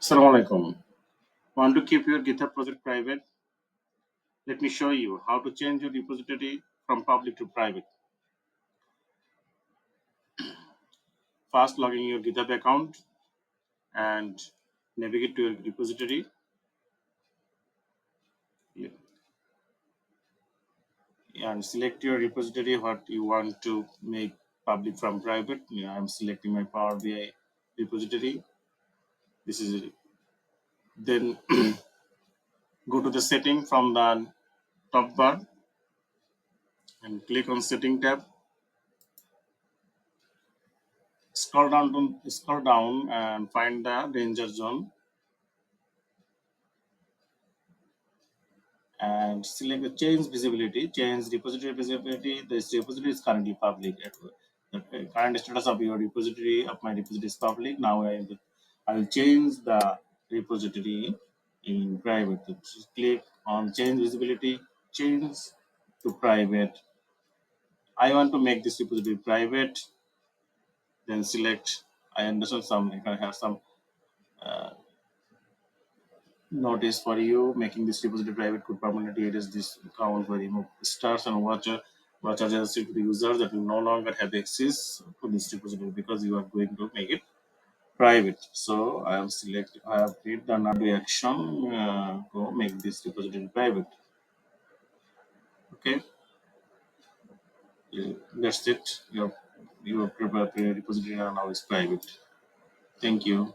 Assalamu alaikum. Want to keep your GitHub project private? Let me show you how to change your repository from public to private. First, log in your GitHub account and navigate to your repository. And select your repository, what you want to make public from private. I'm selecting my Power BI repository. This is it. Then go to the setting from the top bar and click on setting tab. Scroll down and find the danger zone and select the change visibility, change repository visibility. This repository is currently public. The current status of your repository of my repository is public. Now I will change the repository in private. Just click on change visibility, change to private. I want to make this repository private. Then select. I understand some. I can have some notice for you. Making this repository private could permanently erase this account by remove stars and watch as the user that will no longer have access to this repository because you are going to make it private. So I have created the another action to make this repository private. Okay, that's it. Your repository now is private. Thank you.